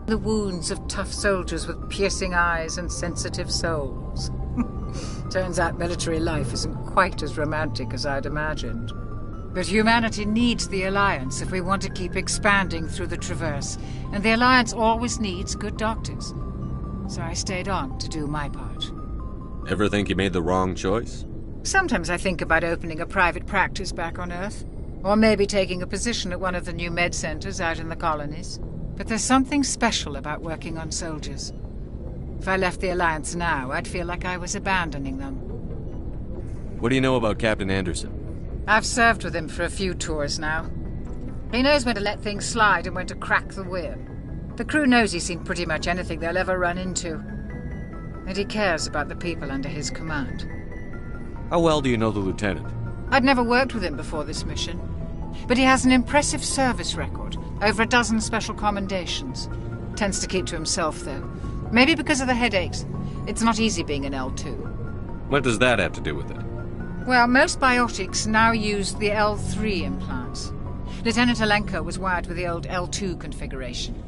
The wounds of tough soldiers with piercing eyes and sensitive souls. Turns out military life isn't quite as romantic as I'd imagined. But humanity needs the Alliance if we want to keep expanding through the Traverse, and the Alliance always needs good doctors. So I stayed on to do my part. Ever think you made the wrong choice? Sometimes I think about opening a private practice back on Earth, or maybe taking a position at one of the new med centers out in the colonies. But there's something special about working on soldiers. If I left the Alliance now, I'd feel like I was abandoning them. What do you know about Captain Anderson? I've served with him for a few tours now. He knows when to let things slide and when to crack the whip. The crew knows he's seen pretty much anything they'll ever run into. And he cares about the people under his command. How well do you know the Lieutenant? I'd never worked with him before this mission. But he has an impressive service record, over 12 special commendations. Tends to keep to himself, though. Maybe because of the headaches. It's not easy being an L2. What does that have to do with it? Well, most biotics now use the L3 implants. Lieutenant Alenko was wired with the old L2 configuration.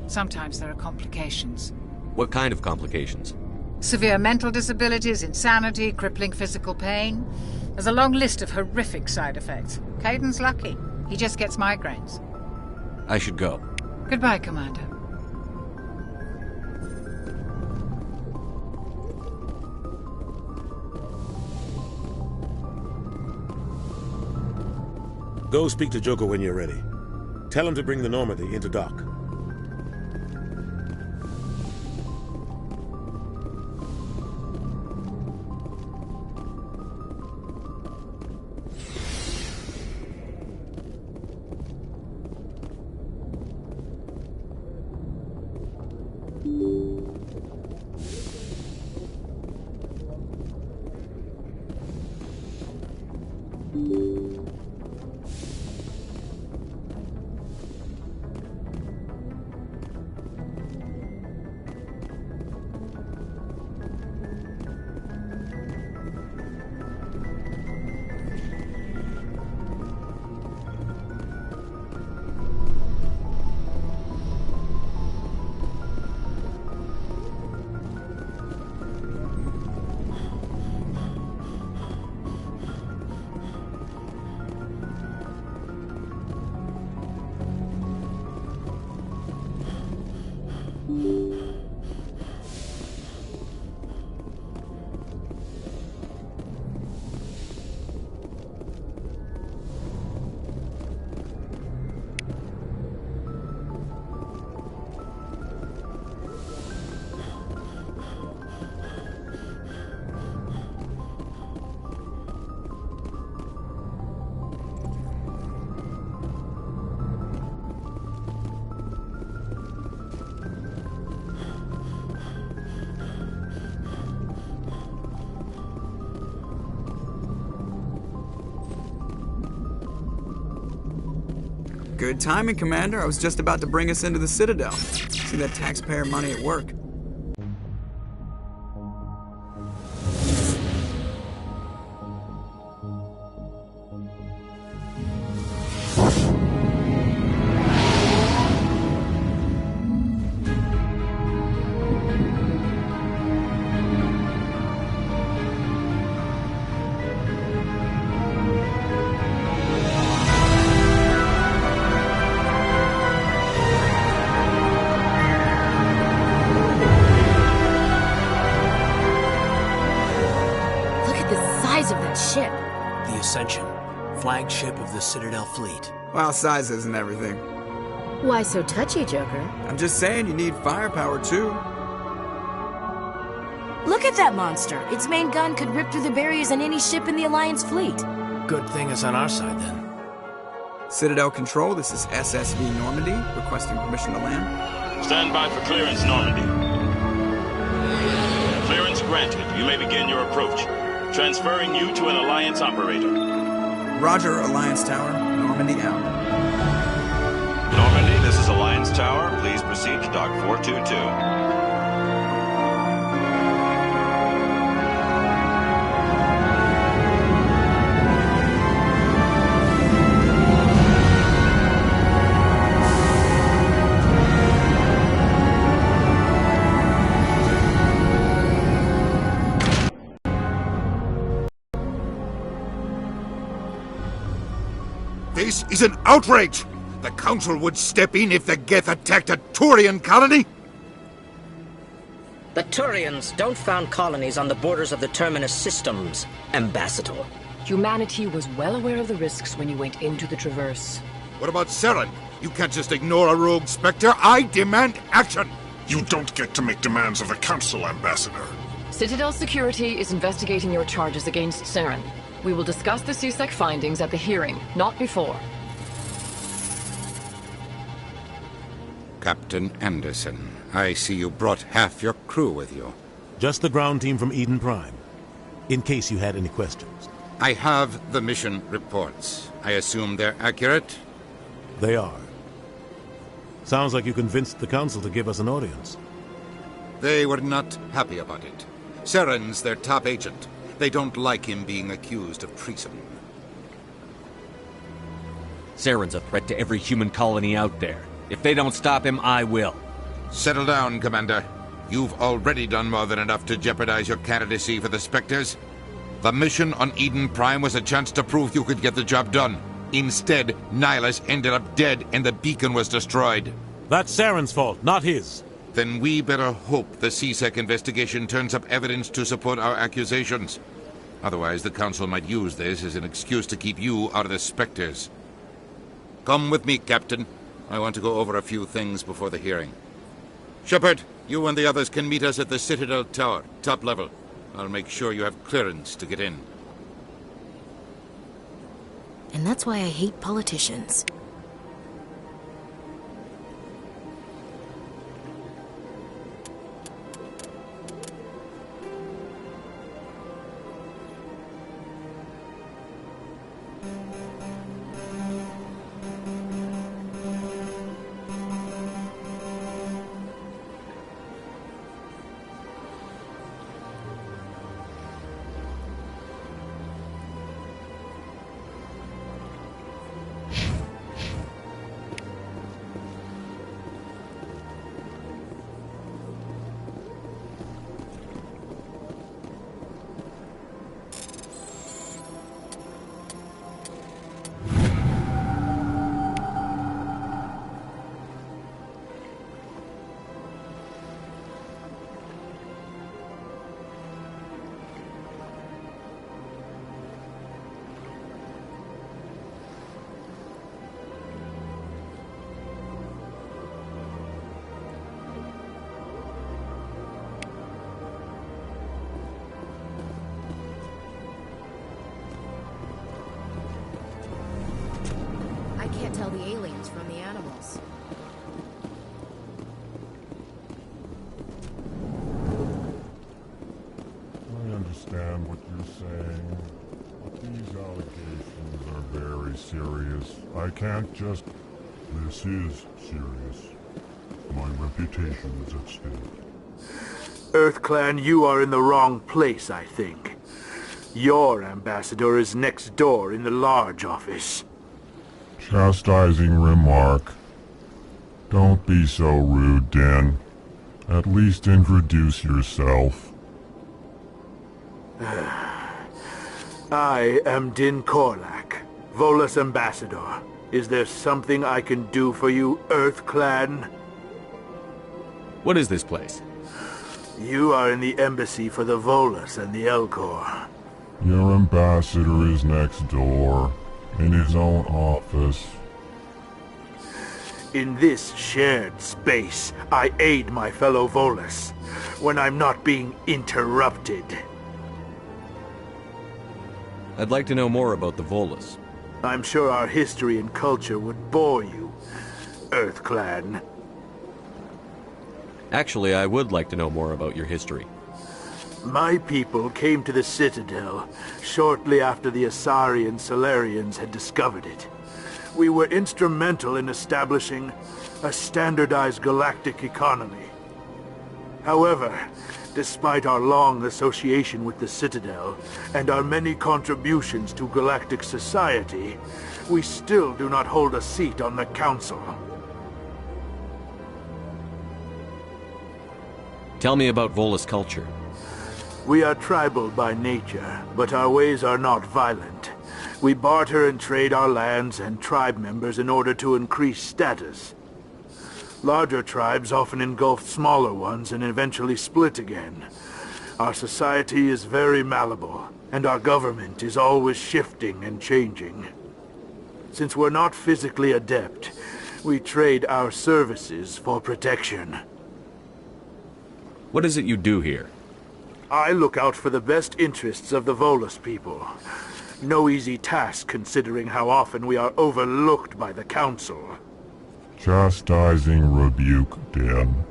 Sometimes there are complications. What kind of complications? Severe mental disabilities, insanity, crippling physical pain. There's a long list of horrific side effects. Caden's lucky. He just gets migraines. I should go. Goodbye, Commander. Go speak to Joker when you're ready. Tell him to bring the Normandy into dock. Good timing, Commander. I was just about to bring us into the Citadel. See that taxpayer money at work. Flagship of the Citadel fleet. Well, size isn't everything. Why so touchy, Joker? I'm just saying you need firepower, too. Look at that monster. Its main gun could rip through the barriers on any ship in the Alliance fleet. Good thing it's on our side, then. Citadel Control, this is SSV Normandy, requesting permission to land. Stand by for clearance, Normandy. Clearance granted. You may begin your approach. Transferring you to an Alliance operator. Roger, Alliance Tower. Normandy out. Normandy, this is Alliance Tower. Please proceed to Dock 422. This is an outrage! The Council would step in if the Geth attacked a Turian colony? The Turians don't found colonies on the borders of the Terminus systems, Ambassador. Humanity was well aware of the risks when you went into the Traverse. What about Saren? You can't just ignore a rogue Spectre. I demand action! You don't get to make demands of the Council, Ambassador. Citadel Security is investigating your charges against Saren. We will discuss the CSEC findings at the hearing, not before. Captain Anderson, I see you brought half your crew with you. Just the ground team from Eden Prime, in case you had any questions. I have the mission reports. I assume they're accurate? They are. Sounds like you convinced the Council to give us an audience. They were not happy about it. Saren's their top agent. They don't like him being accused of treason. Saren's a threat to every human colony out there. If they don't stop him, I will. Settle down, Commander. You've already done more than enough to jeopardize your candidacy for the Spectres. The mission on Eden Prime was a chance to prove you could get the job done. Instead, Nihilus ended up dead and the beacon was destroyed. That's Saren's fault, not his. Then we better hope the CSEC investigation turns up evidence to support our accusations. Otherwise, the Council might use this as an excuse to keep you out of the Spectres. Come with me, Captain. I want to go over a few things before the hearing. Shepard, you and the others can meet us at the Citadel Tower, top level. I'll make sure you have clearance to get in. And that's why I hate politicians. I can't tell the aliens from the animals. I understand what you're saying, but these allegations are very serious. I can't just... This is serious. My reputation is at stake. EarthClan, you are in the wrong place, I think. Your ambassador is next door in the large office. Chastising remark. Don't be so rude, Din. At least introduce yourself. I am Din Korlak, Volus ambassador. Is there something I can do for you, EarthClan? What is this place? You are in the embassy for the Volus and the Elcor. Your ambassador is next door, in his own office. In this shared space, I aid my fellow Volus, when I'm not being interrupted. I'd like to know more about the Volus. I'm sure our history and culture would bore you, EarthClan. Actually, I would like to know more about your history. My people came to the Citadel shortly after the Asari and Salarians had discovered it. We were instrumental in establishing a standardized galactic economy. However, despite our long association with the Citadel and our many contributions to galactic society, we still do not hold a seat on the Council. Tell me about Volus culture. We are tribal by nature, but our ways are not violent. We barter and trade our lands and tribe members in order to increase status. Larger tribes often engulf smaller ones and eventually split again. Our society is very malleable, and our government is always shifting and changing. Since we're not physically adept, we trade our services for protection. What is it you do here? I look out for the best interests of the Volus people. No easy task considering how often we are overlooked by the Council. Chastising rebuke, Den.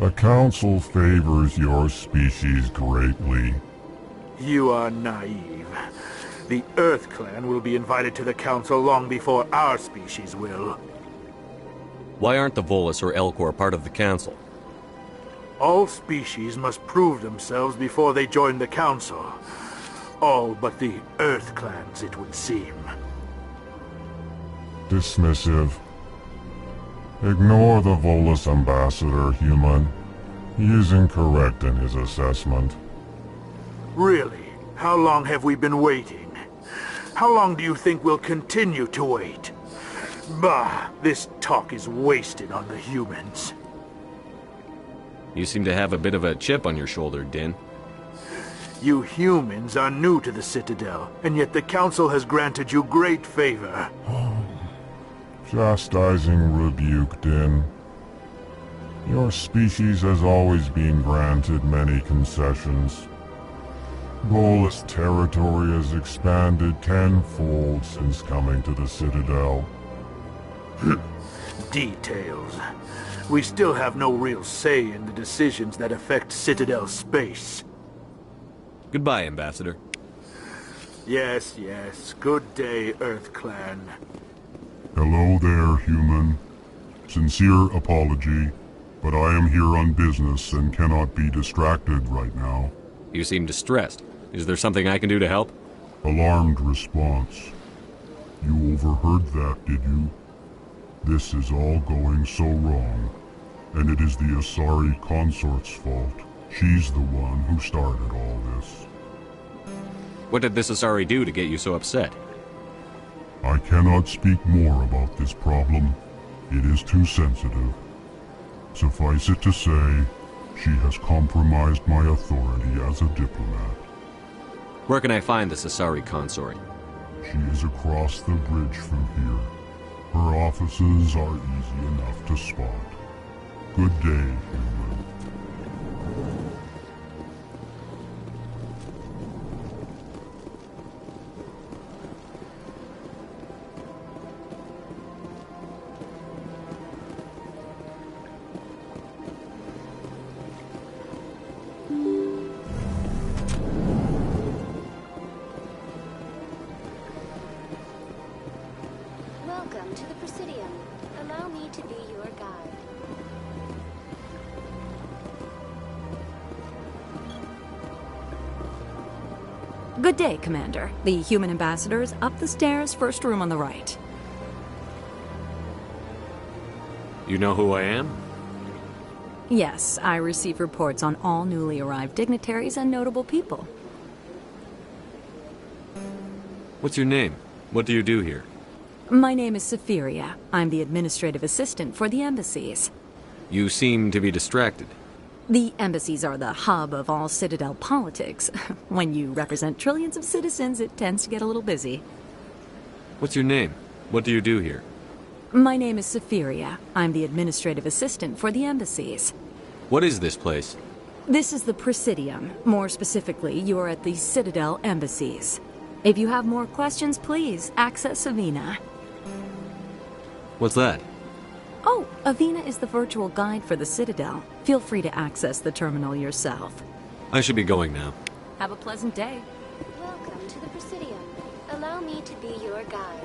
The Council favors your species greatly. You are naive. The Earth Clan will be invited to the Council long before our species will. Why aren't the Volus or Elcor part of the Council? All species must prove themselves before they join the Council. All but the Earth Clans, it would seem. Dismissive. Ignore the Volus ambassador, human. He is incorrect in his assessment. Really? How long have we been waiting? How long do you think we'll continue to wait? Bah, this talk is wasted on the humans. You seem to have a bit of a chip on your shoulder, Din. You humans are new to the Citadel, and yet the Council has granted you great favor. Chastising rebuke, Din. Your species has always been granted many concessions. Volus territory has expanded tenfold since coming to the Citadel. Details. We still have no real say in the decisions that affect Citadel space. Goodbye, Ambassador. Yes, yes. Good day, Earth Clan. Hello there, human. Sincere apology, but I am here on business and cannot be distracted right now. You seem distressed. Is there something I can do to help? Alarmed response. You overheard that, did you? This is all going so wrong, and it is the Asari consort's fault. She's the one who started all this. What did this Asari do to get you so upset? I cannot speak more about this problem. It is too sensitive. Suffice it to say, she has compromised my authority as a diplomat. Where can I find this Asari consort? She is across the bridge from here. Her offices are easy enough to spot. Good day, human. Welcome to the Presidium. Allow me to be your guide. Good day, Commander. The human ambassador is up the stairs, first room on the right. You know who I am? Yes, I receive reports on all newly arrived dignitaries and notable people. What's your name? What do you do here? My name is Safiria. I'm the administrative assistant for the embassies. You seem to be distracted. The embassies are the hub of all Citadel politics. When you represent trillions of citizens, it tends to get a little busy. What's your name? What do you do here? My name is Safiria. I'm the administrative assistant for the embassies. What is this place? This is the Presidium. More specifically, you are at the Citadel embassies. If you have more questions, please access Avina. What's that? Oh, Avina is the virtual guide for the Citadel. Feel free to access the terminal yourself. I should be going now. Have a pleasant day. Welcome to the Presidium. Allow me to be your guide.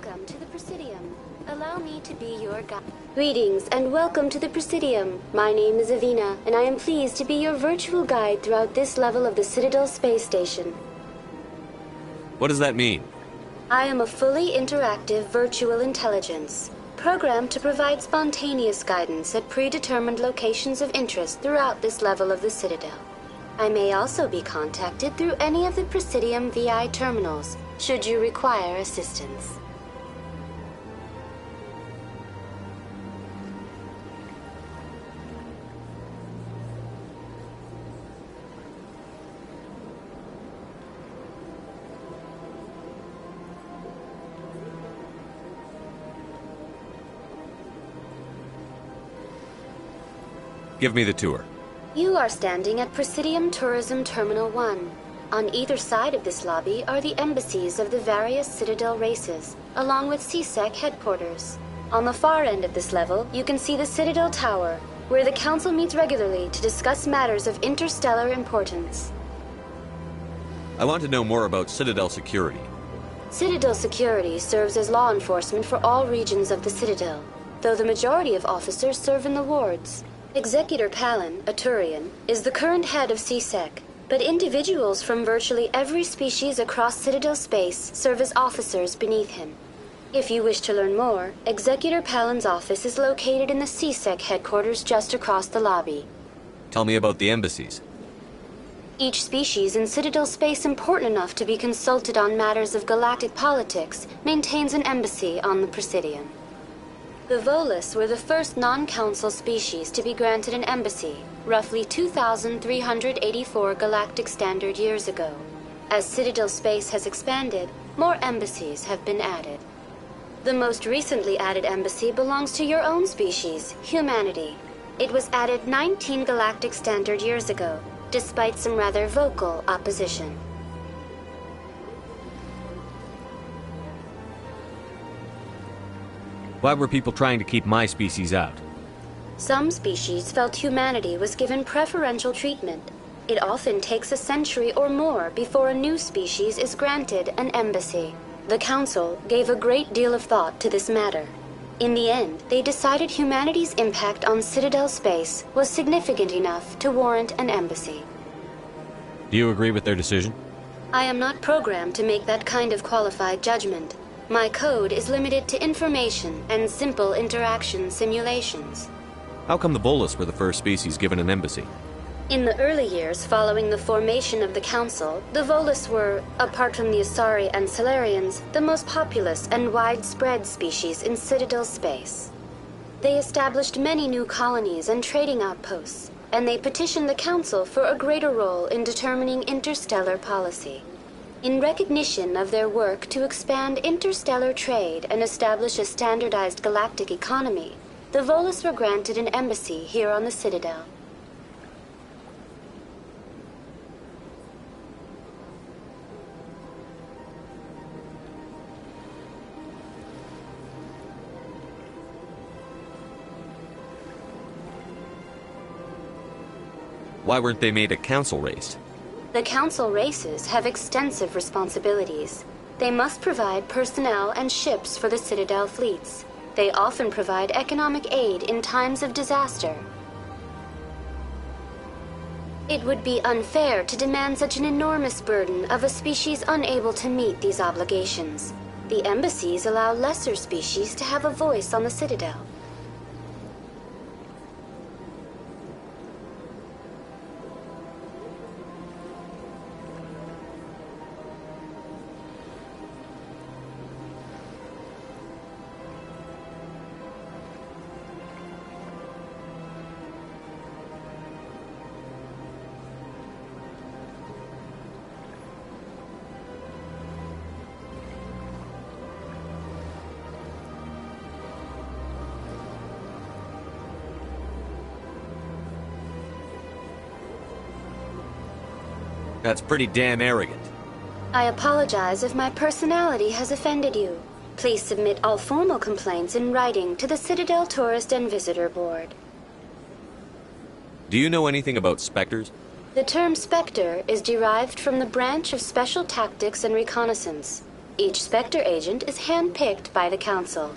welcome to the Presidium. Allow me to be your guide. Greetings and welcome to the Presidium. My name is Avina, and I am pleased to be your virtual guide throughout this level of the Citadel space station. What does that mean? I am a fully interactive virtual intelligence, programmed to provide spontaneous guidance at predetermined locations of interest throughout this level of the Citadel. I may also be contacted through any of the Presidium VI terminals, should you require assistance. Give me the tour. You are standing at Presidium Tourism Terminal 1. On either side of this lobby are the embassies of the various Citadel races, along with CSEC headquarters. On the far end of this level, you can see the Citadel Tower, where the Council meets regularly to discuss matters of interstellar importance. I want to know more about Citadel security. Citadel security serves as law enforcement for all regions of the Citadel, though the majority of officers serve in the wards. Executor Palin, a Turian, is the current head of CSEC, but individuals from virtually every species across Citadel space serve as officers beneath him. If you wish to learn more, Executor Palin's office is located in the CSEC headquarters just across the lobby. Tell me about the embassies. Each species in Citadel space important enough to be consulted on matters of galactic politics maintains an embassy on the Presidium. The Volus were the first non-council species to be granted an embassy, roughly 2,384 galactic standard years ago. As Citadel space has expanded, more embassies have been added. The most recently added embassy belongs to your own species, humanity. It was added 19 galactic standard years ago, despite some rather vocal opposition. Why were people trying to keep my species out? Some species felt humanity was given preferential treatment. It often takes a century or more before a new species is granted an embassy. The Council gave a great deal of thought to this matter. In the end, they decided humanity's impact on Citadel space was significant enough to warrant an embassy. Do you agree with their decision? I am not programmed to make that kind of qualified judgment. My code is limited to information and simple interaction simulations. How come the Volus were the first species given an embassy? In the early years following the formation of the Council, the Volus were, apart from the Asari and Salarians, the most populous and widespread species in Citadel space. They established many new colonies and trading outposts, and they petitioned the Council for a greater role in determining interstellar policy. In recognition of their work to expand interstellar trade and establish a standardized galactic economy, the Volus were granted an embassy here on the Citadel. Why weren't they made a council race? The Council races have extensive responsibilities. They must provide personnel and ships for the Citadel fleets. They often provide economic aid in times of disaster. It would be unfair to demand such an enormous burden of a species unable to meet these obligations. The embassies allow lesser species to have a voice on the Citadel. That's pretty damn arrogant. I apologize if my personality has offended you. Please submit all formal complaints in writing to the Citadel Tourist and Visitor Board. Do you know anything about Spectres? The term Spectre is derived from the branch of Special Tactics and Reconnaissance. Each Spectre agent is handpicked by the Council.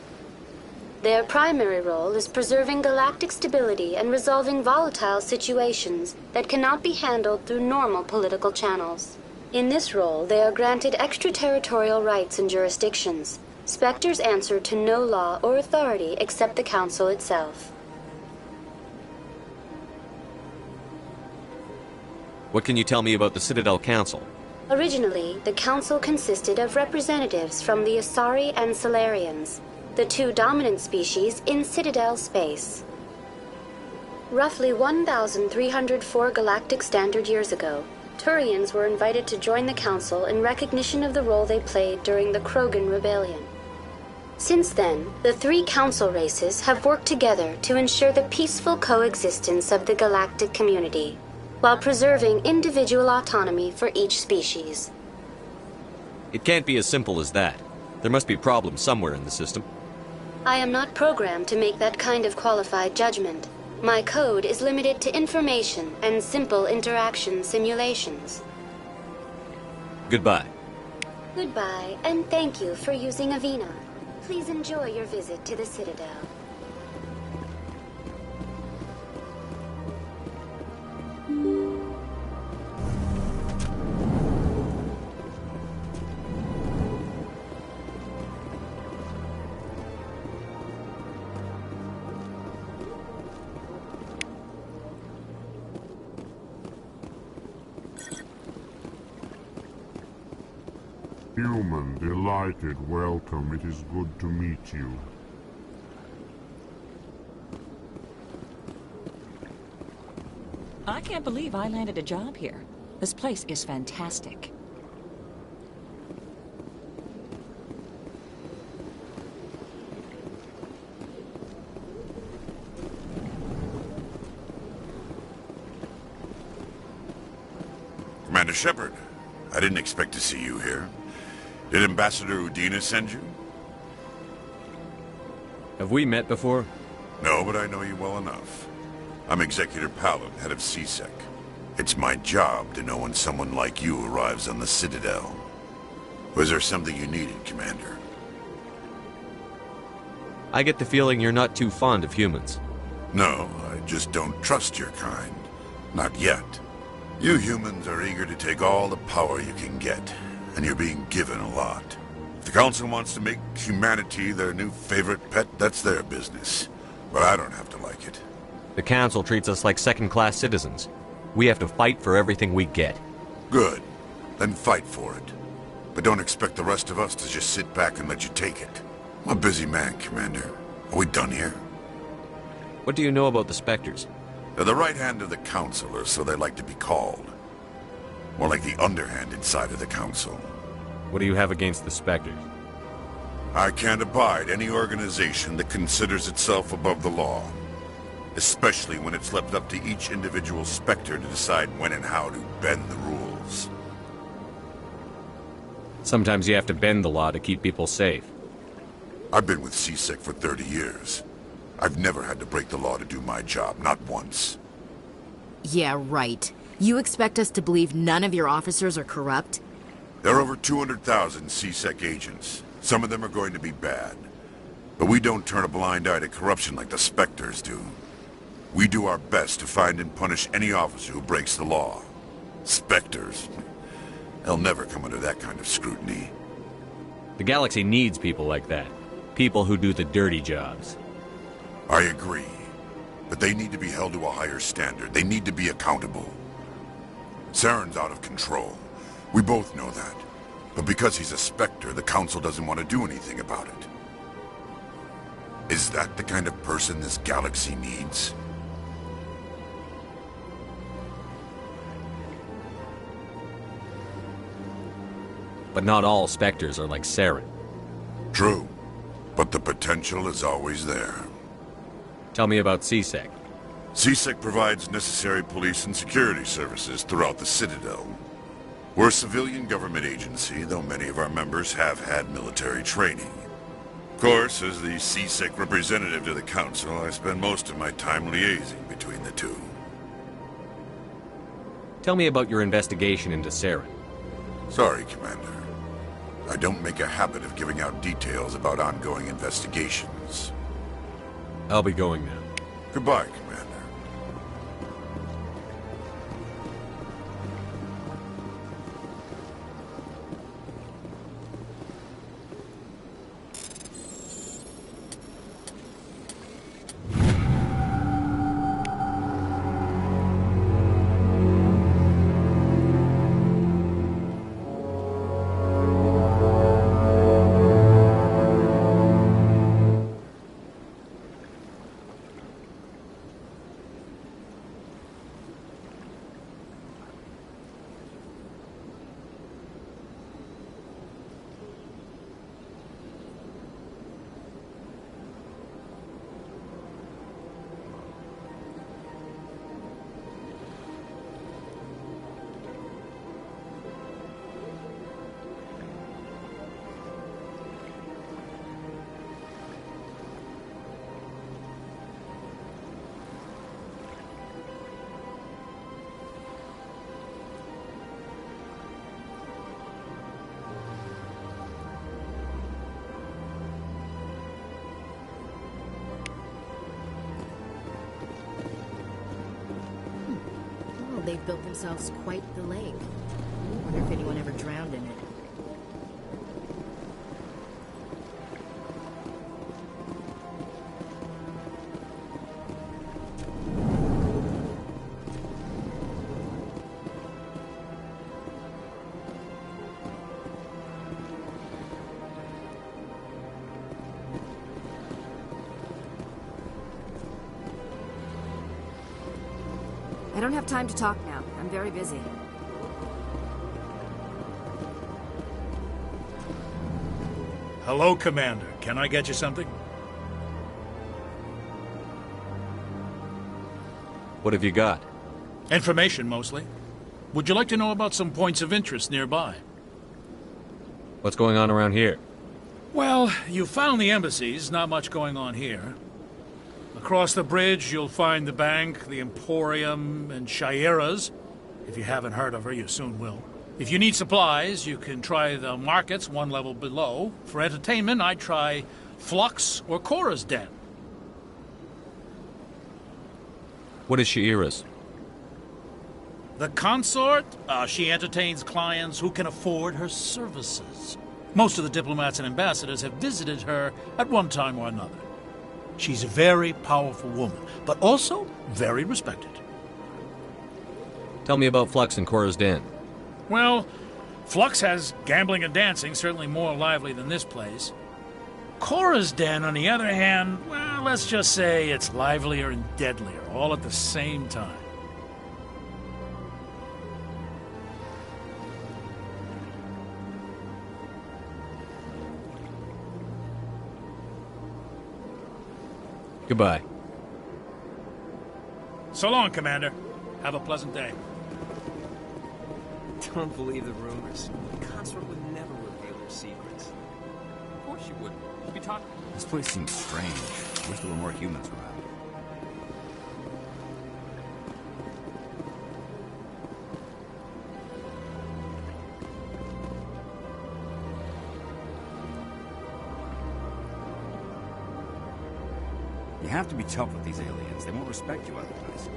Their primary role is preserving galactic stability and resolving volatile situations that cannot be handled through normal political channels. In this role, they are granted extraterritorial rights and jurisdictions. Spectres answer to no law or authority except the Council itself. What can you tell me about the Citadel Council? Originally, the Council consisted of representatives from the Asari and Solarians, the two dominant species in Citadel space. Roughly 1,304 galactic standard years ago, Turians were invited to join the Council in recognition of the role they played during the Krogan Rebellion. Since then, the three Council races have worked together to ensure the peaceful coexistence of the galactic community, while preserving individual autonomy for each species. It can't be as simple as that. There must be problems somewhere in the system. I am not programmed to make that kind of qualified judgment. My code is limited to information and simple interaction simulations. Goodbye. Goodbye, and thank you for using Avina. Please enjoy your visit to the Citadel. Human, delighted, welcome. It is good to meet you. I can't believe I landed a job here. This place is fantastic. Commander Shepard, I didn't expect to see you here. Did Ambassador Udina send you? Have we met before? No, but I know you well enough. I'm Executor Palin, head of C-Sec. It's my job to know when someone like you arrives on the Citadel. Was there something you needed, Commander? I get the feeling you're not too fond of humans. No, I just don't trust your kind. Not yet. You humans are eager to take all the power you can get, and you're being given a lot. If the Council wants to make humanity their new favorite pet, that's their business. But I don't have to like it. The Council treats us like second-class citizens. We have to fight for everything we get. Good. Then fight for it. But don't expect the rest of us to just sit back and let you take it. I'm a busy man, Commander. Are we done here? What do you know about the Spectres? They're the right hand of the Council, or so they like to be called. More like the underhanded side of the Council. What do you have against the Spectres? I can't abide any organization that considers itself above the law. Especially when it's left up to each individual Spectre to decide when and how to bend the rules. Sometimes you have to bend the law to keep people safe. I've been with C-Sec for 30 years. I've never had to break the law to do my job, not once. Yeah, right. You expect us to believe none of your officers are corrupt? There are over 200,000 C-Sec agents. Some of them are going to be bad. But we don't turn a blind eye to corruption like the Spectres do. We do our best to find and punish any officer who breaks the law. Spectres, they'll never come under that kind of scrutiny. The galaxy needs people like that. People who do the dirty jobs. I agree. But they need to be held to a higher standard. They need to be accountable. Saren's out of control. We both know that. But because he's a Spectre, the Council doesn't want to do anything about it. Is that the kind of person this galaxy needs? But not all Spectres are like Saren. True. But the potential is always there. Tell me about C-Sec. C-Sec provides necessary police and security services throughout the Citadel. We're a civilian government agency, though many of our members have had military training. Of course, as the C-Sec representative to the Council, I spend most of my time liaising between the two. Tell me about your investigation into Saren. Sorry, Commander. I don't make a habit of giving out details about ongoing investigations. I'll be going now. Goodbye, Commander. They've built themselves quite the lake. I wonder if anyone ever drowned in it. I don't have time to talk now. I'm very busy. Hello, Commander. Can I get you something? What have you got? Information, mostly. Would you like to know about some points of interest nearby? What's going on around here? Well, you found the embassies. Not much going on here. Across the bridge, you'll find the bank, the Emporium, and Shayera's. If you haven't heard of her, you soon will. If you need supplies, you can try the markets one level below. For entertainment, I'd try Flux or Cora's Den. What is Shayera's? The consort? She entertains clients who can afford her services. Most of the diplomats and ambassadors have visited her at one time or another. She's a very powerful woman, but also very respected. Tell me about Flux and Cora's Den. Well, Flux has gambling and dancing, certainly more lively than this place. Cora's Den, on the other hand, well, let's just say it's livelier and deadlier, all at the same time. Goodbye. So long, Commander. Have a pleasant day. Don't believe the rumors. The consort would never reveal their secrets. Of course you wouldn't. You'd be talking. This place seems strange. Wish there were more humans around. You have to be tough with these aliens. They won't respect you otherwise.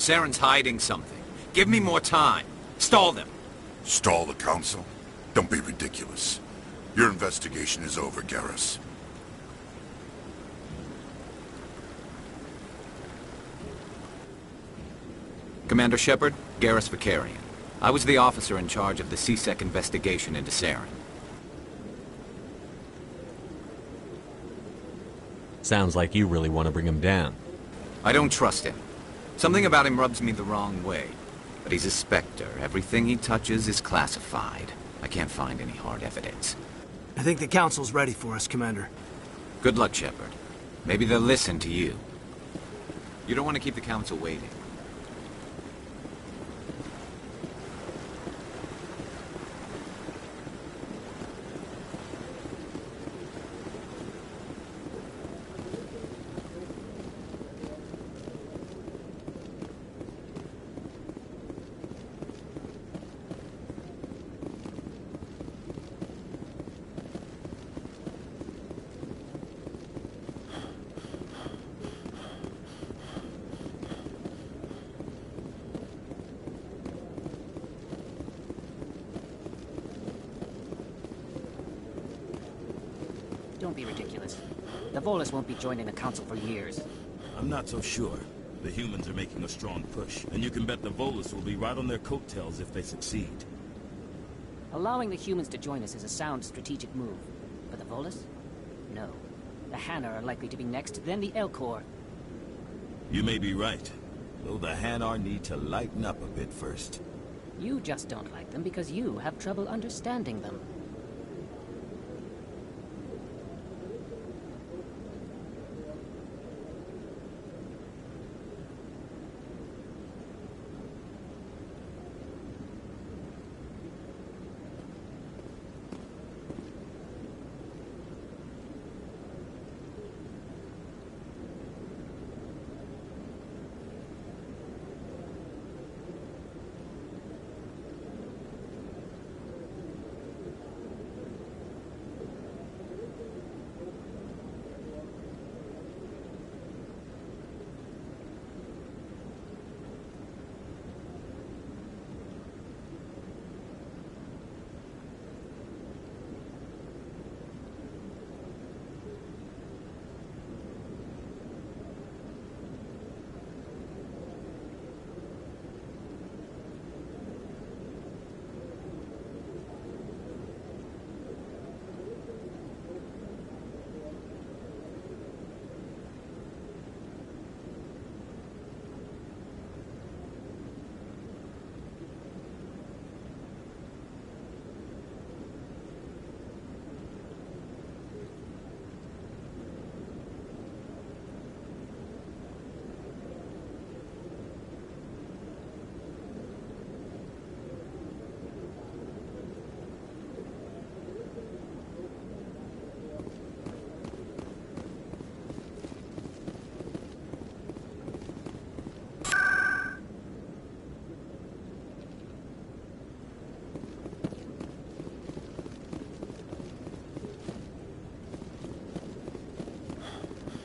Saren's hiding something. Give me more time. Stall them. Stall the Council? Don't be ridiculous. Your investigation is over, Garrus. Commander Shepard, Garrus Vakarian. I was the officer in charge of the C-Sec investigation into Saren. Sounds like you really want to bring him down. I don't trust him. Something about him rubs me the wrong way. But he's a Spectre. Everything he touches is classified. I can't find any hard evidence. I think the Council's ready for us, Commander. Good luck, Shepard. Maybe they'll listen to you. You don't want to keep the Council waiting. Don't be ridiculous. The Volus won't be joining the Council for years. I'm not so sure. The humans are making a strong push, and you can bet the Volus will be right on their coattails if they succeed. Allowing the humans to join us is a sound strategic move. But the Volus? No. The Hanar are likely to be next, then the Elcor. You may be right, though the Hanar need to lighten up a bit first. You just don't like them because you have trouble understanding them.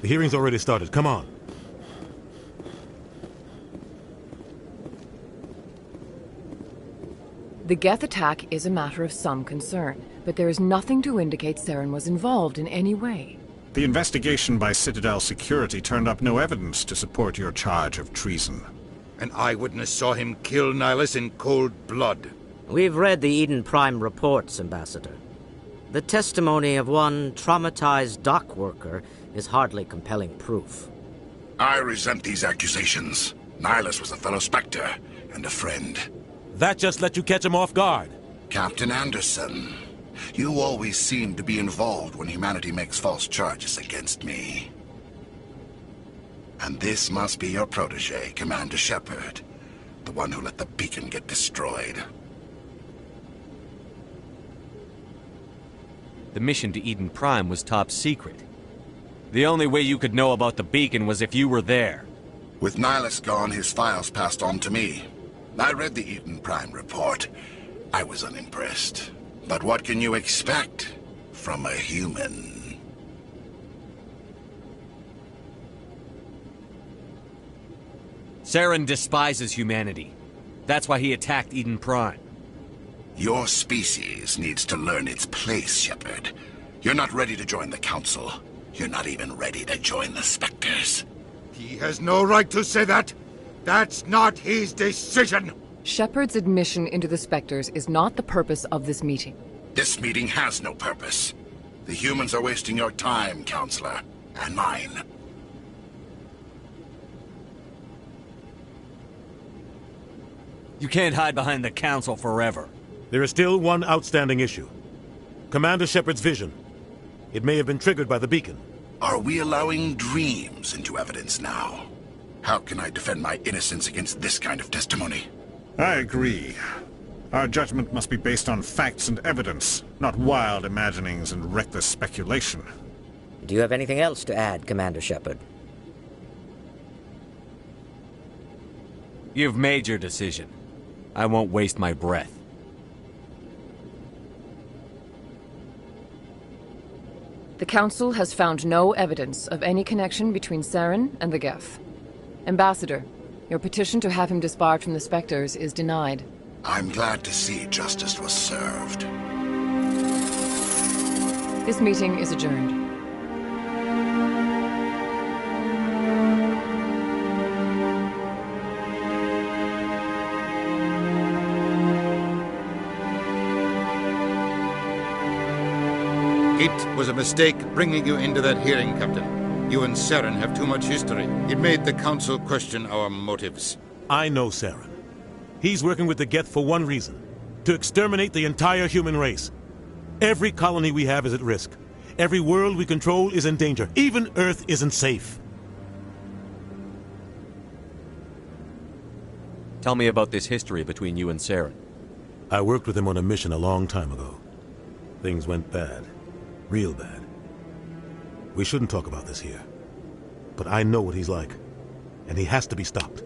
The hearing's already started. Come on. The Geth attack is a matter of some concern, but there is nothing to indicate Saren was involved in any way. The investigation by Citadel Security turned up no evidence to support your charge of treason. An eyewitness saw him kill Nihilus in cold blood. We've read the Eden Prime reports, Ambassador. The testimony of one traumatized dock worker is hardly compelling proof. I resent these accusations. Nihilus was a fellow Spectre and a friend. That just let you catch him off guard. Captain Anderson, you always seem to be involved when humanity makes false charges against me. And this must be your protege, Commander Shepard, the one who let the beacon get destroyed. The mission to Eden Prime was top secret. The only way you could know about the beacon was if you were there. With Nihilus gone, his files passed on to me. I read the Eden Prime report. I was unimpressed. But what can you expect from a human? Saren despises humanity. That's why he attacked Eden Prime. Your species needs to learn its place, Shepard. You're not ready to join the Council. You're not even ready to join the Spectres. He has no right to say that. That's not his decision. Shepard's admission into the Spectres is not the purpose of this meeting. This meeting has no purpose. The humans are wasting your time, Counselor, and mine. You can't hide behind the Council forever. There is still one outstanding issue. Commander Shepard's vision. It may have been triggered by the beacon. Are we allowing dreams into evidence now? How can I defend my innocence against this kind of testimony? I agree. Our judgment must be based on facts and evidence, not wild imaginings and reckless speculation. Do you have anything else to add, Commander Shepard? You've made your decision. I won't waste my breath. The Council has found no evidence of any connection between Saren and the Geth. Ambassador, your petition to have him disbarred from the Spectres is denied. I'm glad to see justice was served. This meeting is adjourned. It was a mistake bringing you into that hearing, Captain. You and Saren have too much history. It made the Council question our motives. I know Saren. He's working with the Geth for one reason. To exterminate the entire human race. Every colony we have is at risk. Every world we control is in danger. Even Earth isn't safe. Tell me about this history between you and Saren. I worked with him on a mission a long time ago. Things went bad. Real bad. We shouldn't talk about this here. But I know what he's like. And he has to be stopped.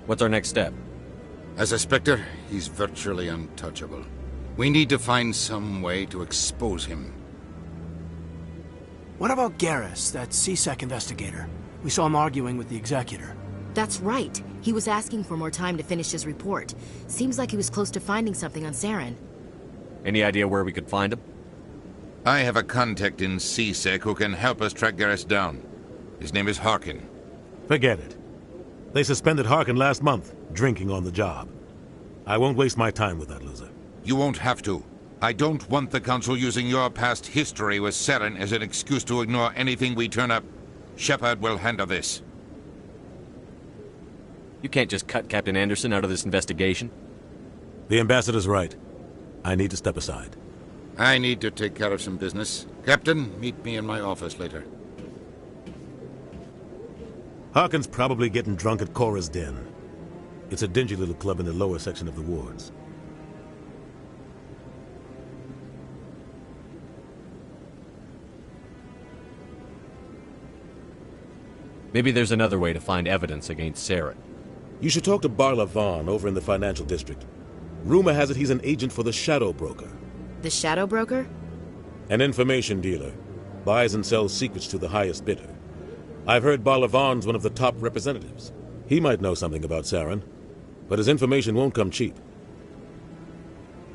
What's our next step? As a Spectre, he's virtually untouchable. We need to find some way to expose him. What about Garrus, that C-Sec investigator? We saw him arguing with the Executor. That's right. He was asking for more time to finish his report. Seems like he was close to finding something on Saren. Any idea where we could find him? I have a contact in C-Sec who can help us track Garrus down. His name is Harkin. Forget it. They suspended Harkin last month, drinking on the job. I won't waste my time with that loser. You won't have to. I don't want the Council using your past history with Saren as an excuse to ignore anything we turn up. Shepard will handle this. You can't just cut Captain Anderson out of this investigation. The Ambassador's right. I need to step aside. I need to take care of some business. Captain, meet me in my office later. Harkin's probably getting drunk at Cora's Den. It's a dingy little club in the lower section of the wards. Maybe there's another way to find evidence against Saren. You should talk to Barla Vaughn over in the financial district. Rumor has it he's an agent for the Shadow Broker. The Shadow Broker? An information dealer. Buys and sells secrets to the highest bidder. I've heard Barla Vaughn's one of the top representatives. He might know something about Saren, but his information won't come cheap.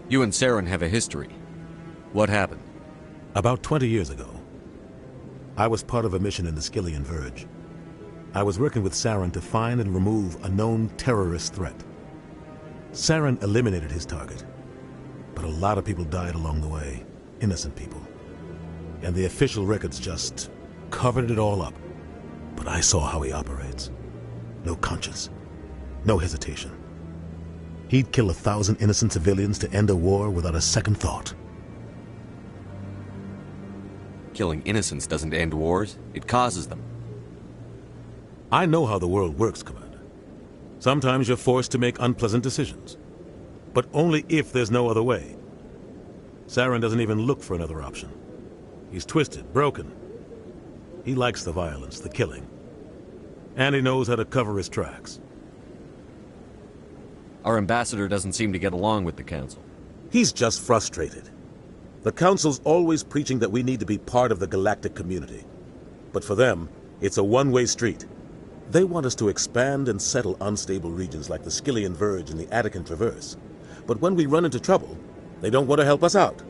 You and Saren have a history. What happened? About 20 years ago, I was part of a mission in the Skillian Verge. I was working with Saren to find and remove a known terrorist threat. Saren eliminated his target, but a lot of people died along the way, innocent people. And the official records just covered it all up. But I saw how he operates. No conscience, no hesitation. He'd kill 1,000 innocent civilians to end a war without a second thought. Killing innocents doesn't end wars, it causes them. I know how the world works, Commander. Sometimes you're forced to make unpleasant decisions. But only if there's no other way. Saren doesn't even look for another option. He's twisted, broken. He likes the violence, the killing. And he knows how to cover his tracks. Our ambassador doesn't seem to get along with the Council. He's just frustrated. The Council's always preaching that we need to be part of the galactic community. But for them, it's a one-way street. They want us to expand and settle unstable regions like the Skillian Verge and the Attican Traverse. But when we run into trouble, they don't want to help us out.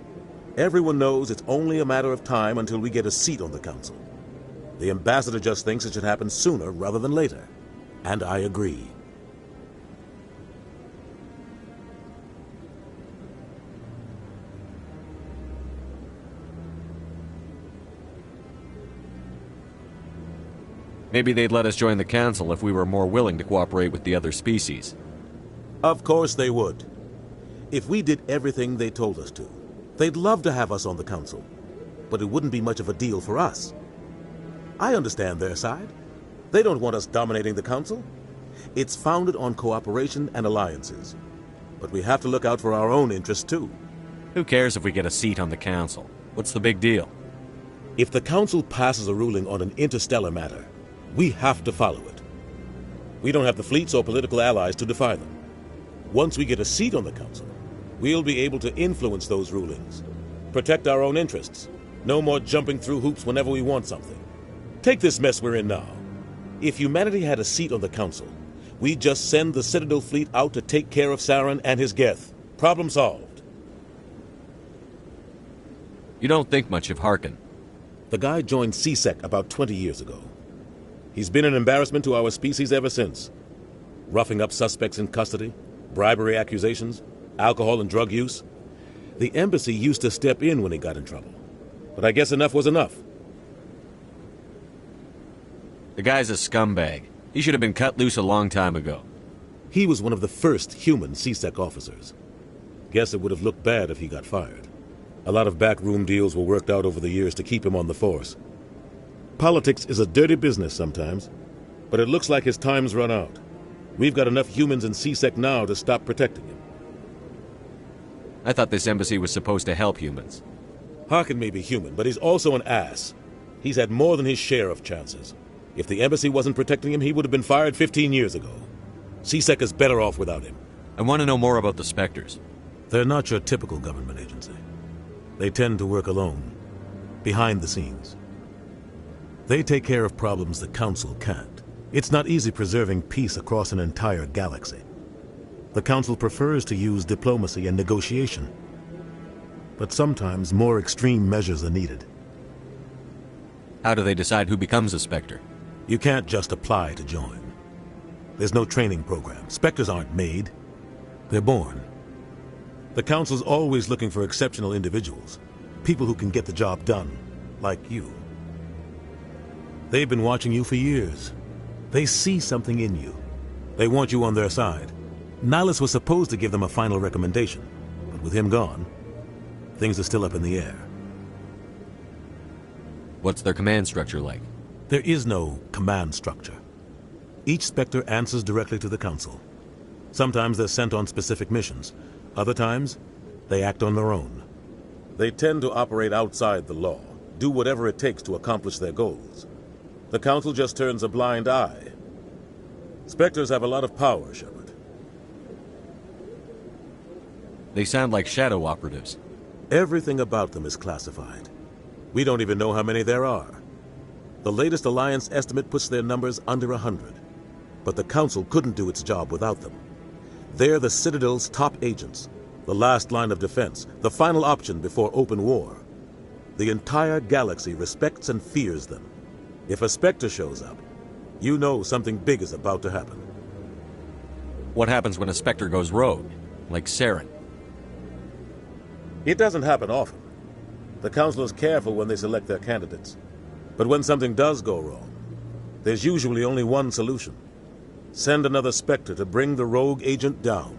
Everyone knows it's only a matter of time until we get a seat on the Council. The Ambassador just thinks it should happen sooner rather than later. And I agree. Maybe they'd let us join the Council if we were more willing to cooperate with the other species. Of course they would. If we did everything they told us to, they'd love to have us on the Council. But it wouldn't be much of a deal for us. I understand their side. They don't want us dominating the Council. It's founded on cooperation and alliances. But we have to look out for our own interests too. Who cares if we get a seat on the Council? What's the big deal? If the Council passes a ruling on an interstellar matter, we have to follow it. We don't have the fleets or political allies to defy them. Once we get a seat on the Council, we'll be able to influence those rulings, protect our own interests. No more jumping through hoops whenever we want something. Take this mess we're in now. If humanity had a seat on the Council, we'd just send the Citadel fleet out to take care of Saren and his Geth. Problem solved. You don't think much of Harkin. The guy joined C-Sec about 20 years ago. He's been an embarrassment to our species ever since. Roughing up suspects in custody, bribery accusations, alcohol and drug use. The embassy used to step in when he got in trouble. But I guess enough was enough. The guy's a scumbag. He should have been cut loose a long time ago. He was one of the first human C-Sec officers. Guess it would have looked bad if he got fired. A lot of backroom deals were worked out over the years to keep him on the force. Politics is a dirty business sometimes, but it looks like his time's run out. We've got enough humans in C-Sec now to stop protecting him. I thought this embassy was supposed to help humans. Harkin may be human, but he's also an ass. He's had more than his share of chances. If the embassy wasn't protecting him, he would have been fired 15 years ago. C-Sec is better off without him. I want to know more about the Spectres. They're not your typical government agency. They tend to work alone, behind the scenes. They take care of problems the Council can't. It's not easy preserving peace across an entire galaxy. The Council prefers to use diplomacy and negotiation. But sometimes more extreme measures are needed. How do they decide who becomes a Spectre? You can't just apply to join. There's no training program. Spectres aren't made. They're born. The Council's always looking for exceptional individuals. People who can get the job done, like you. They've been watching you for years. They see something in you. They want you on their side. Nihilus was supposed to give them a final recommendation, but with him gone, things are still up in the air. What's their command structure like? There is no command structure. Each Spectre answers directly to the Council. Sometimes they're sent on specific missions. Other times, they act on their own. They tend to operate outside the law, do whatever it takes to accomplish their goals. The Council just turns a blind eye. Spectres have a lot of power, Shepard. They sound like shadow operatives. Everything about them is classified. We don't even know how many there are. The latest Alliance estimate puts their numbers under 100. But the Council couldn't do its job without them. They're the Citadel's top agents, the last line of defense, the final option before open war. The entire galaxy respects and fears them. If a Spectre shows up, you know something big is about to happen. What happens when a Spectre goes rogue, like Saren? It doesn't happen often. The Council is careful when they select their candidates. But when something does go wrong, there's usually only one solution. Send another Spectre to bring the rogue agent down.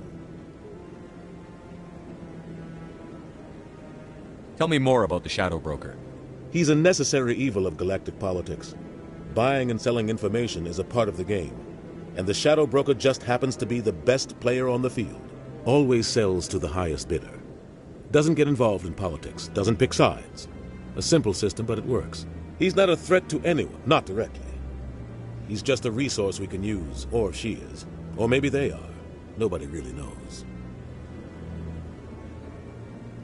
Tell me more about the Shadow Broker. He's a necessary evil of galactic politics. Buying and selling information is a part of the game. And the Shadow Broker just happens to be the best player on the field. Always sells to the highest bidder. Doesn't get involved in politics, doesn't pick sides. A simple system, but it works. He's not a threat to anyone, not directly. He's just a resource we can use, or she is. Or maybe they are. Nobody really knows.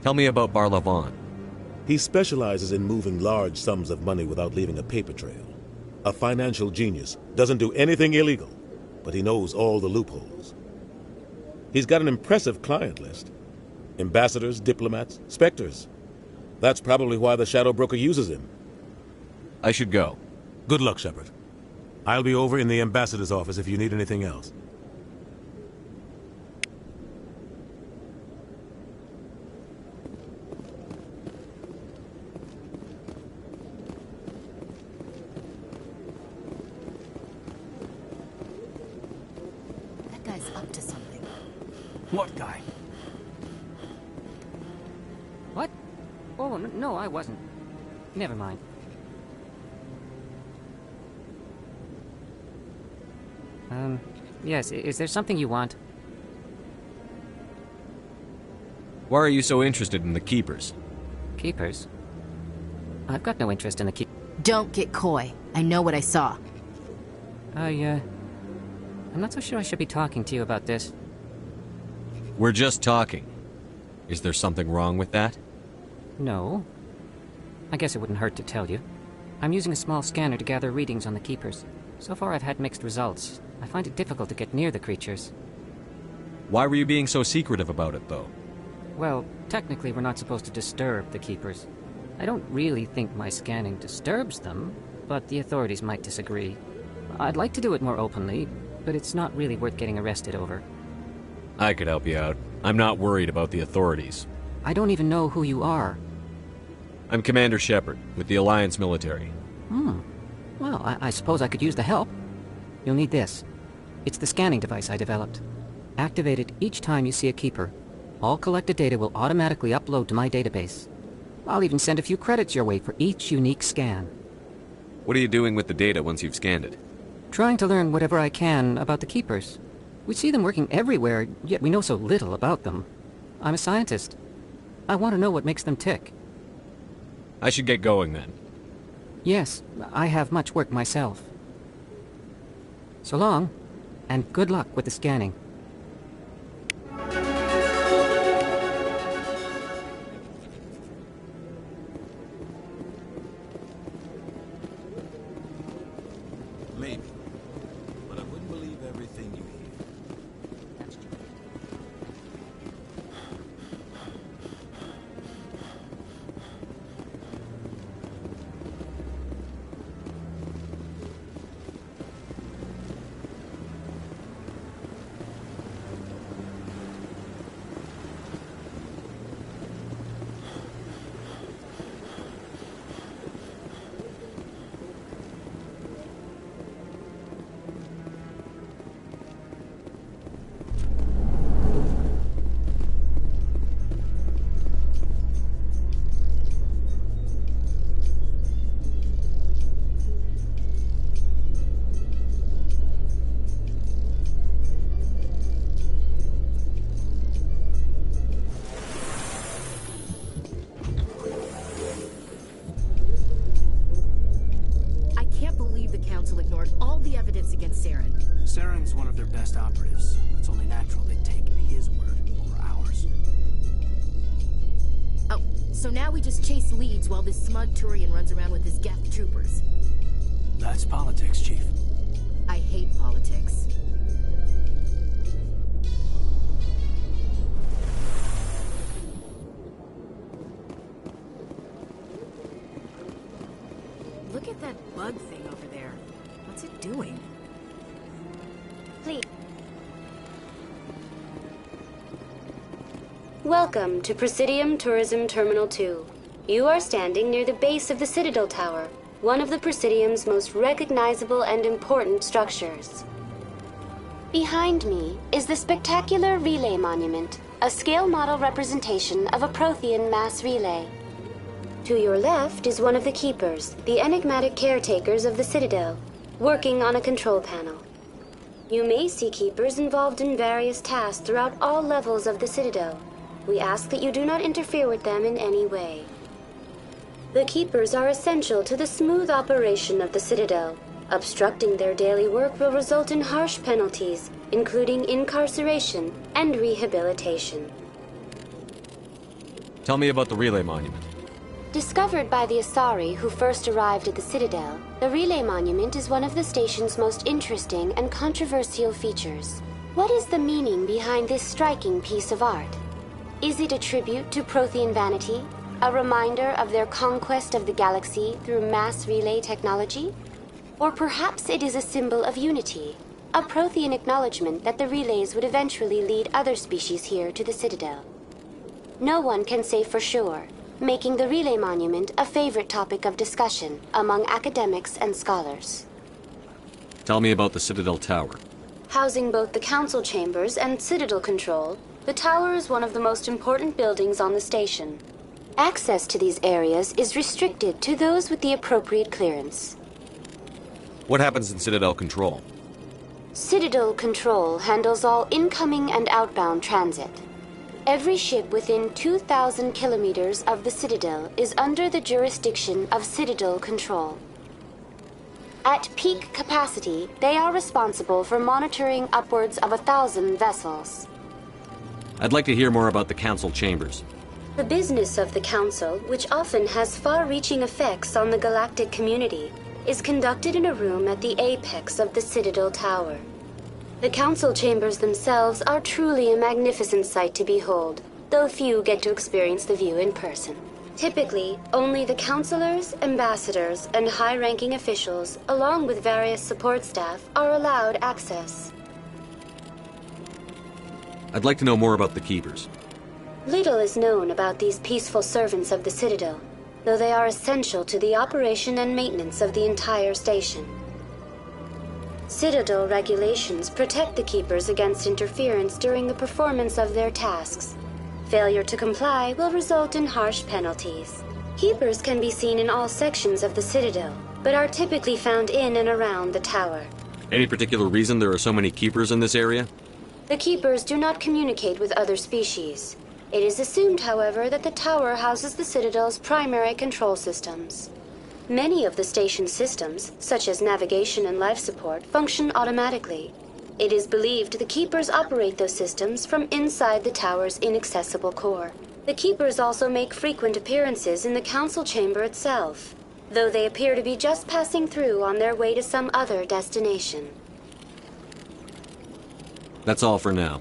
Tell me about Barlavon. He specializes in moving large sums of money without leaving a paper trail. A financial genius. Doesn't do anything illegal, but he knows all the loopholes. He's got an impressive client list. Ambassadors, diplomats, Spectres. That's probably why the Shadow Broker uses him. I should go. Good luck, Shepard. I'll be over in the Ambassador's office if you need anything else. That guy's up to something. What guy? What? Oh, no, I wasn't. Never mind. Yes, is there something you want? Why are you so interested in the Keepers? Keepers? I've got no interest in the Don't get coy. I know what I saw. I'm not so sure I should be talking to you about this. We're just talking. Is there something wrong with that? No. I guess it wouldn't hurt to tell you. I'm using a small scanner to gather readings on the Keepers. So far I've had mixed results. I find it difficult to get near the creatures. Why were you being so secretive about it, though? Well, technically we're not supposed to disturb the Keepers. I don't really think my scanning disturbs them, but the authorities might disagree. I'd like to do it more openly, but it's not really worth getting arrested over. I could help you out. I'm not worried about the authorities. I don't even know who you are. I'm Commander Shepard, with the Alliance military. Well, I suppose I could use the help. You'll need this. It's the scanning device I developed. Activate it each time you see a Keeper. All collected data will automatically upload to my database. I'll even send a few credits your way for each unique scan. What are you doing with the data once you've scanned it? Trying to learn whatever I can about the Keepers. We see them working everywhere, yet we know so little about them. I'm a scientist. I want to know what makes them tick. I should get going then. Yes, I have much work myself. So long. And good luck with the scanning. Maybe. But I wouldn't believe everything you hear. ignored all the evidence against Saren. Saren's one of their best operatives. It's only natural they take his word over ours. Oh, so now we just chase leads while this smug Turian runs around with his Geth troopers. That's politics, Chief. I hate politics. Look at that bug thing over there. What's it doing? Please. Welcome to Presidium Tourism Terminal 2. You are standing near the base of the Citadel Tower, one of the Presidium's most recognizable and important structures. Behind me is the spectacular Relay Monument, a scale model representation of a Prothean mass relay. To your left is one of the Keepers, the enigmatic caretakers of the Citadel, working on a control panel. You may see Keepers involved in various tasks throughout all levels of the Citadel. We ask that you do not interfere with them in any way. The Keepers are essential to the smooth operation of the Citadel. Obstructing their daily work will result in harsh penalties, including incarceration and rehabilitation. Tell me about the Relay Monument. Discovered by the Asari who first arrived at the Citadel, the Relay Monument is one of the station's most interesting and controversial features. What is the meaning behind this striking piece of art? Is it a tribute to Prothean vanity? A reminder of their conquest of the galaxy through mass relay technology? Or perhaps it is a symbol of unity, a Prothean acknowledgement that the relays would eventually lead other species here to the Citadel. No one can say for sure, making the Relay Monument a favorite topic of discussion among academics and scholars. Tell me about the Citadel Tower. Housing both the Council Chambers and Citadel Control, the tower is one of the most important buildings on the station. Access to these areas is restricted to those with the appropriate clearance. What happens in Citadel Control? Citadel Control handles all incoming and outbound transit. Every ship within 2,000 kilometers of the Citadel is under the jurisdiction of Citadel Control. At peak capacity, they are responsible for monitoring upwards of 1,000 vessels. I'd like to hear more about the Council Chambers. The business of the Council, which often has far-reaching effects on the galactic community, is conducted in a room at the apex of the Citadel Tower. The Council Chambers themselves are truly a magnificent sight to behold, though few get to experience the view in person. Typically, only the Councilors, Ambassadors, and high-ranking officials, along with various support staff, are allowed access. I'd like to know more about the Keepers. Little is known about these peaceful servants of the Citadel, though they are essential to the operation and maintenance of the entire station. Citadel regulations protect the Keepers against interference during the performance of their tasks. Failure to comply will result in harsh penalties. Keepers can be seen in all sections of the Citadel, but are typically found in and around the tower. Any particular reason there are so many Keepers in this area? The Keepers do not communicate with other species. It is assumed, however, that the tower houses the Citadel's primary control systems. Many of the station's systems, such as navigation and life support, function automatically. It is believed the Keepers operate those systems from inside the tower's inaccessible core. The Keepers also make frequent appearances in the Council chamber itself, though they appear to be just passing through on their way to some other destination. That's all for now.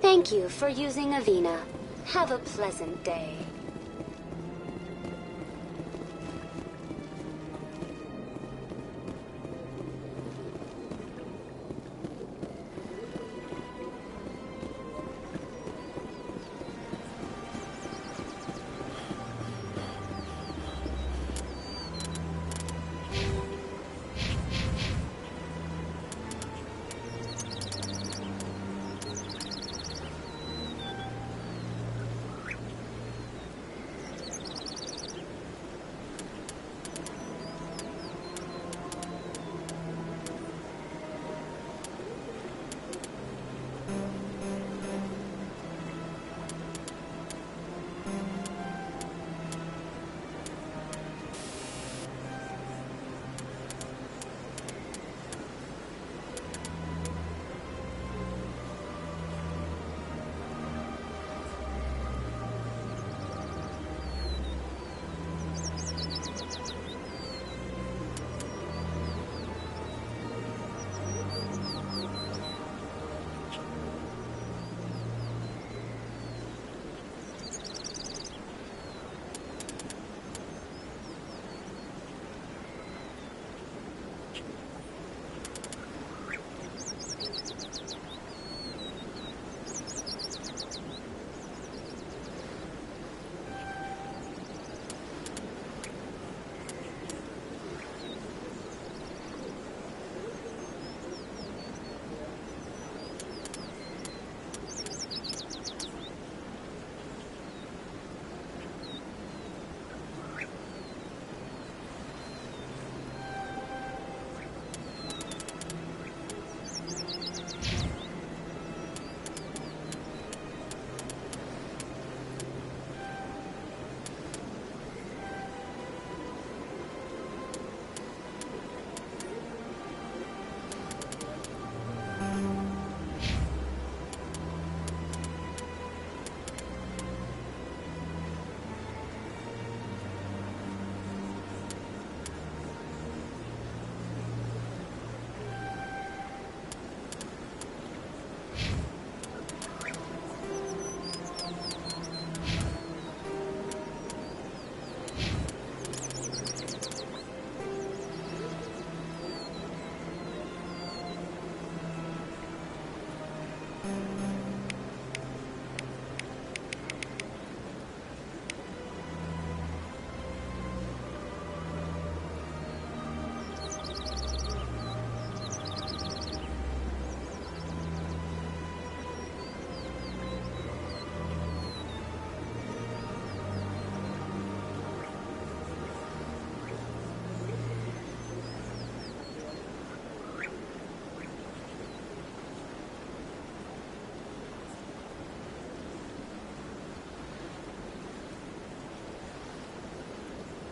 Thank you for using Avina. Have a pleasant day.